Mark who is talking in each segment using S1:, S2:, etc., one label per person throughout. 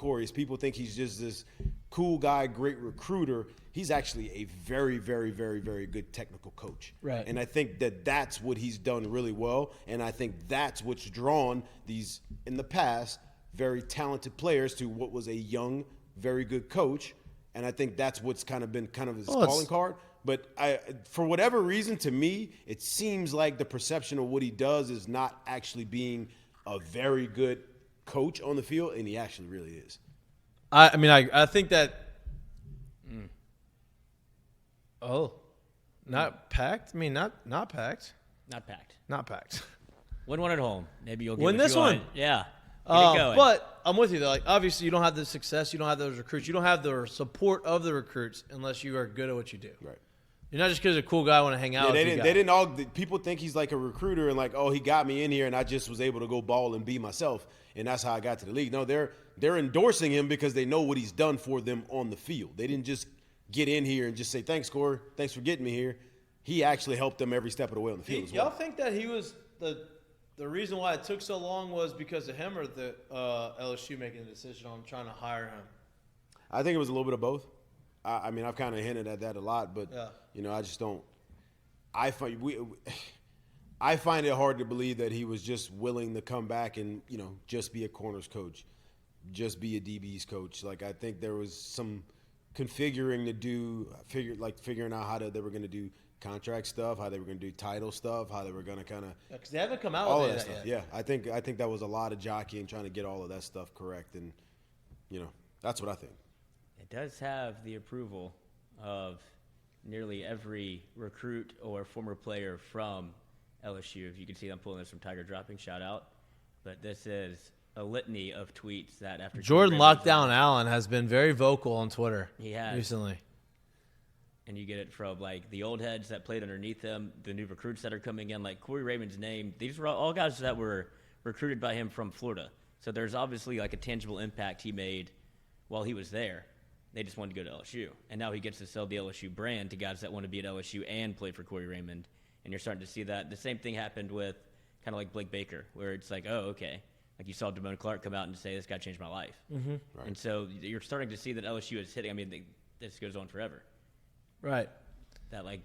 S1: Corey, is people think he's just this cool guy, great recruiter. He's actually a very, very, very, very good technical coach.
S2: Right.
S1: And I think that's what he's done really well. And I think that's what's drawn these, in the past, very talented players to what was a young, very good coach. And I think that's what's kind of been his calling card. But for whatever reason, to me, it seems like the perception of what he does is not actually being a very good coach on the field, and he actually really is.
S2: I think that not packed? I mean, not packed.
S3: Not packed.
S2: Not packed.
S3: Win one at home. Maybe you'll get
S2: win
S3: what
S2: this
S3: you
S2: one.
S3: want. Yeah. Get it going.
S2: But I'm with you, though. Like, obviously, you don't have the success. You don't have those recruits. You don't have the support of the recruits unless you are good at what you do.
S1: Right.
S2: You're not just because you're a cool guy want to hang out.
S1: They didn't all. People think he's like a recruiter and like, oh, he got me in here and I just was able to go ball and be myself, and that's how I got to the league. No, they're endorsing him because they know what he's done for them on the field. They didn't just get in here and just say, thanks, Corey. Thanks for getting me here. He actually helped them every step of the way on the field as well.
S2: Y'all think that he was the reason why it took so long was because of him, or the LSU making the decision on trying to hire him?
S1: I think it was a little bit of both. I mean, I've kind of hinted at that a lot, but I just don't. I find it hard to believe that he was just willing to come back and just be a corners coach, just be a DB's coach. Like, I think there was some configuring to do, figuring out how they were going to do contract stuff, how they were going to do title stuff, how they were going to kind of
S2: because they haven't come out
S1: all
S2: with
S1: of that stuff.
S2: Yet.
S1: Yeah, I think that was a lot of jockeying, trying to get all of that stuff correct, and that's what I think.
S3: It does have the approval of nearly every recruit or former player from LSU. If you can see, I'm pulling this from Tiger Dropping, shout out. But this is a litany of tweets that after
S2: Jordan Lockdown Allen has been very vocal on Twitter.
S3: He has
S2: recently.
S3: And you get it from like the old heads that played underneath him, the new recruits that are coming in, like Corey Raymond's name. These were all guys that were recruited by him from Florida. So there's obviously like a tangible impact he made while he was there. They just wanted to go to LSU. And now he gets to sell the LSU brand to guys that want to be at LSU and play for Corey Raymond. And you're starting to see that. The same thing happened with kind of like Blake Baker, where it's like, oh, okay. Like you saw Damone Clark come out and say, this guy changed my life.
S2: Mm-hmm.
S1: Right.
S3: And so you're starting to see that LSU is hitting. I mean, this goes on forever.
S2: Right.
S3: That, like,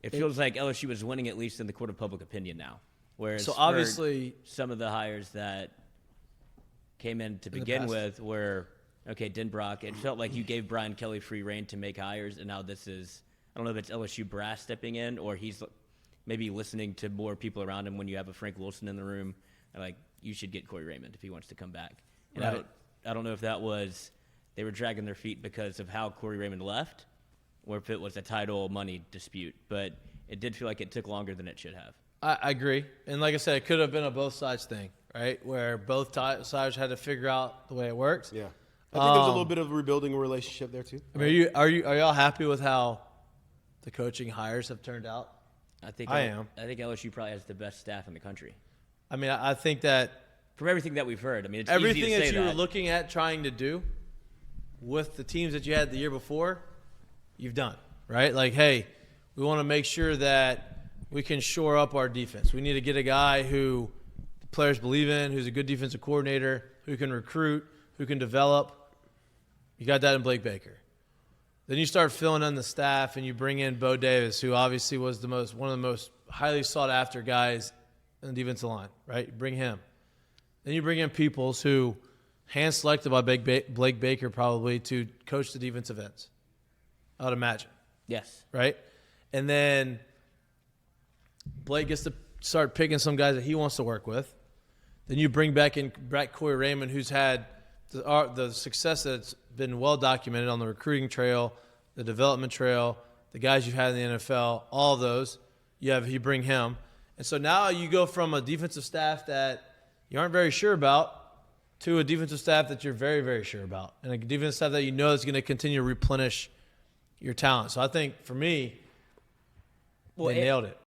S3: it feels like LSU is winning at least in the court of public opinion now. Whereas
S2: so obviously
S3: some of the hires that came in to begin with were, okay, Denbrock, it felt like you gave Brian Kelly free reign to make hires, and now this is, I don't know if it's LSU brass stepping in or he's maybe listening to more people around him when you have a Frank Wilson in the room. Like, you should get Corey Raymond if he wants to come back. And
S2: right.
S3: I don't know if that was they were dragging their feet because of how Corey Raymond left or if it was a title money dispute. But it did feel like it took longer than it should have.
S2: I agree. And like I said, it could have been a both sides thing, right, where both sides had to figure out the way it works.
S1: Yeah. I think there's a little bit of rebuilding a relationship there too.
S2: I mean, are y'all happy with how the coaching hires have turned out? I am.
S3: I think LSU probably has the best staff in the country.
S2: I mean, I think that
S3: from everything that we've heard, I mean, it's
S2: everything
S3: easy to say
S2: that you were looking at trying to do with the teams that you had the year before, you've done, right? Like, hey, we want to make sure that we can shore up our defense. We need to get a guy who the players believe in, who's a good defensive coordinator, who can recruit, who can develop. You got that in Blake Baker. Then you start filling in the staff, and you bring in Bo Davis, who obviously was one of the most highly sought-after guys in the defensive line, right? You bring him. Then you bring in Peoples, who hand-selected by Blake Baker probably to coach the defensive ends, I would imagine.
S3: Yes.
S2: Right? And then Blake gets to start picking some guys that he wants to work with. Then you bring back Corey Raymond, who's had the success that's been well documented on the recruiting trail, the development trail, the guys you've had in the NFL, all of those. You bring him. And so now you go from a defensive staff that you aren't very sure about to a defensive staff that you're very, very sure about, and a defensive staff that you know is going to continue to replenish your talent. So I think, for me, they nailed it.